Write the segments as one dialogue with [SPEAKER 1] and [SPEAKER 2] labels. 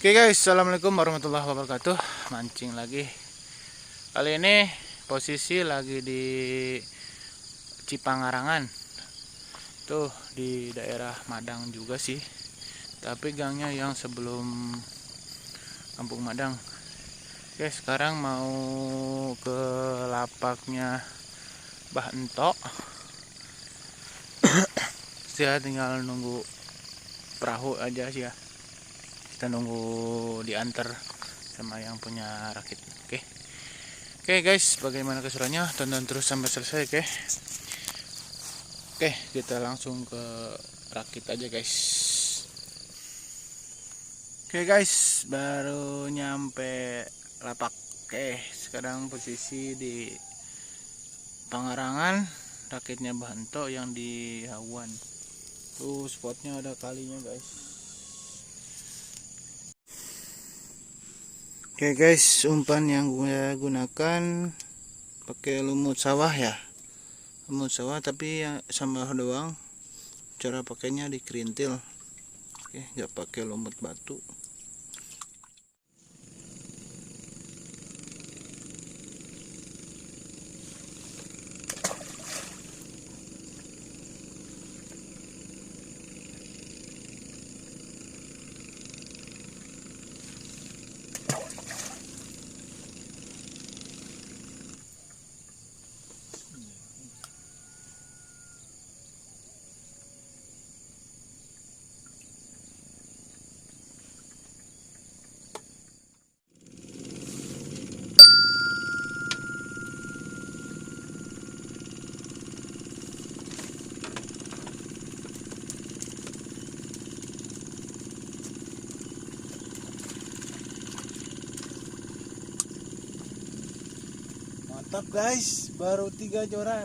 [SPEAKER 1] Oke guys, assalamualaikum warahmatullahi wabarakatuh. Mancing lagi. Kali ini posisi lagi di Cipangarangan. Tuh di daerah Madang juga sih. Tapi gangnya yang sebelum Kampung Madang. Oke, sekarang mau ke lapaknya Bah Entok. Saya tinggal nunggu perahu aja sih ya. Kita nunggu diantar sama yang punya rakit. Oke guys, bagaimana keseruannya, tonton terus sampai selesai. Oke, kita langsung ke rakit aja guys. Oke guys, baru nyampe lapak. Oke, sekarang posisi di Pangarangan, rakitnya Bah Entok yang di Hawan. Tuh spotnya ada kalinya guys. Oke guys, umpan yang gue gunakan pakai lumut sawah ya, lumut sawah tapi ya sambal doang. Cara pakainya dikerintil. Oke, nggak pakai lumut batu. Mantap guys, baru 3 joran.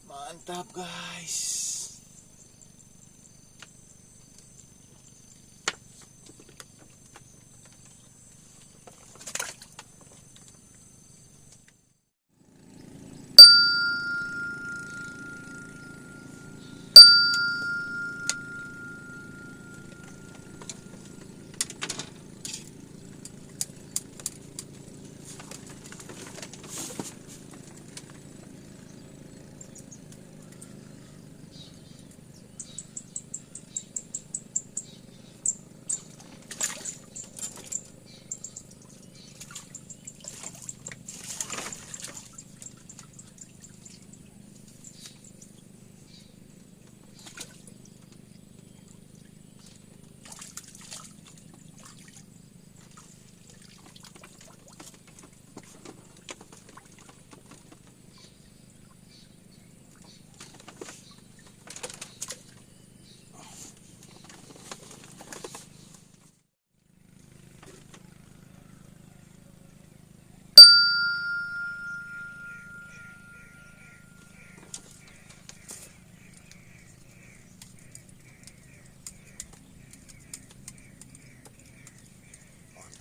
[SPEAKER 1] Mantap guys.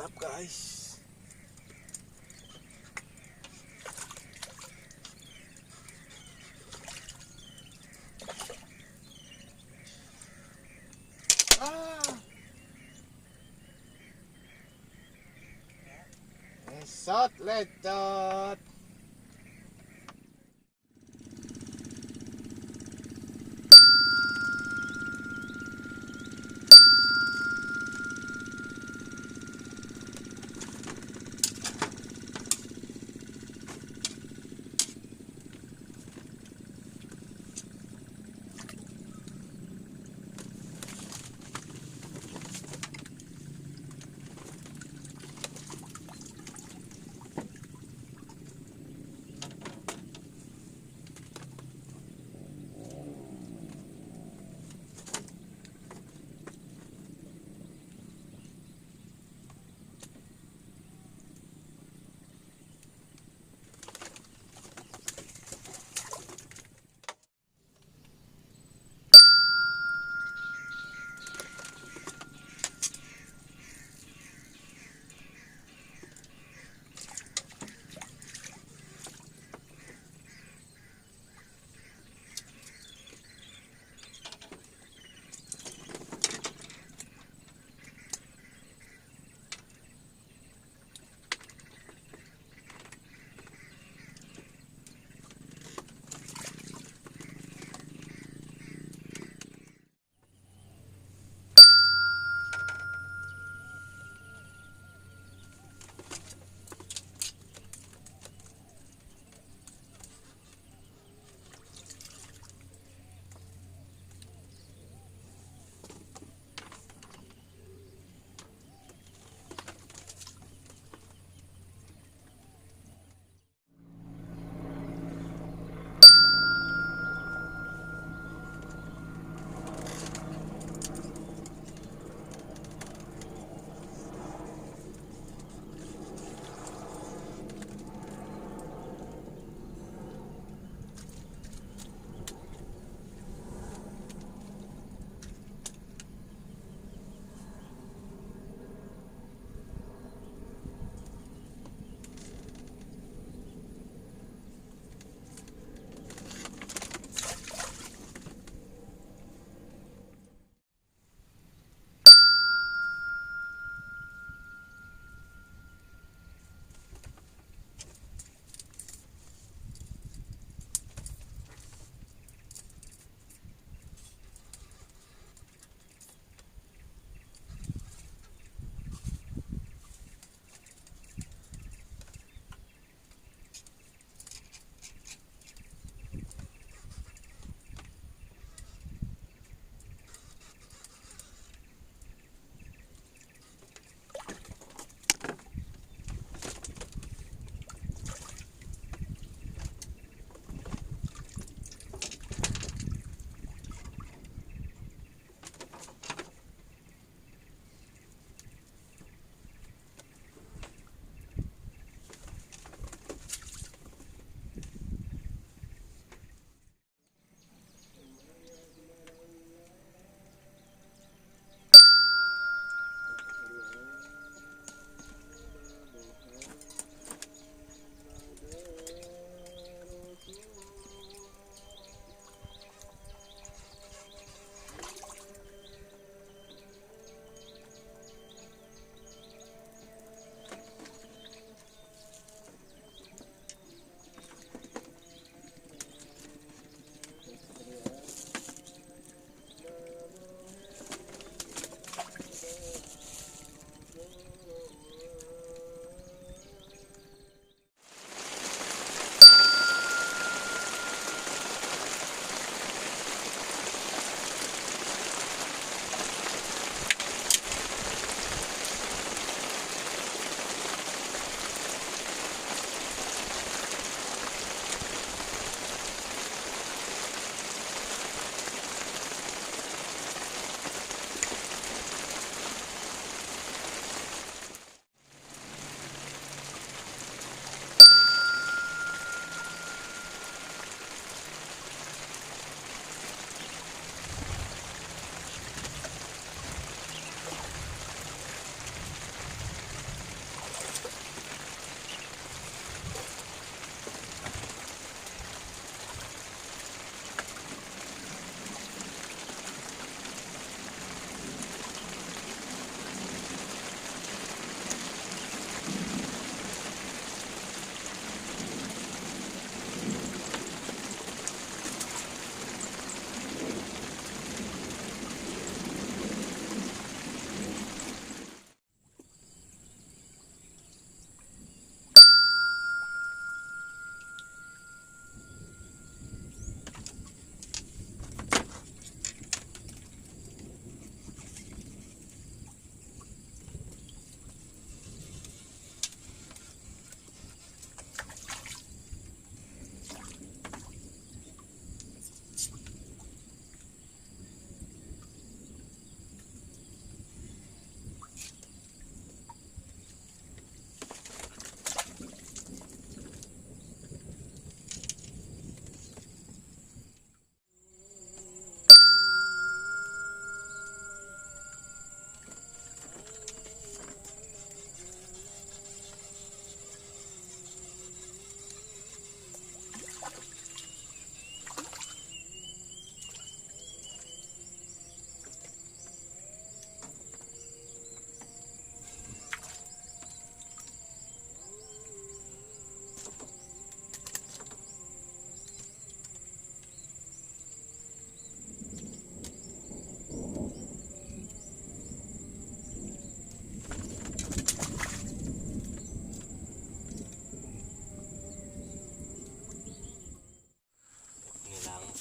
[SPEAKER 1] mantap guys. Esot lecot.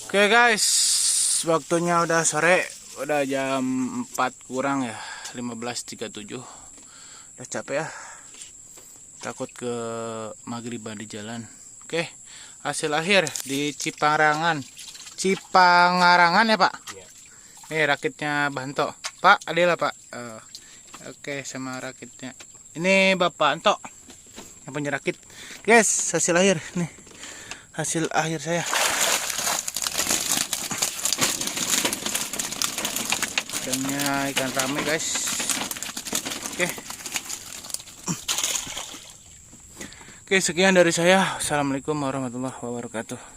[SPEAKER 1] Oke guys, waktunya udah sore, udah jam 4 kurang ya, 15.37. Udah capek ya, takut ke maghriban di jalan. Oke, hasil akhir di Cipangarangan ya Pak. Nih rakitnya Banto Pak, adalah Pak. Oke, sama rakitnya ini Bapak Anto yang punya rakit. Guys, hasil akhir nih, hasil akhir saya. Ikannya ikan rame guys. Oke, sekian dari saya. Assalamualaikum warahmatullahi wabarakatuh.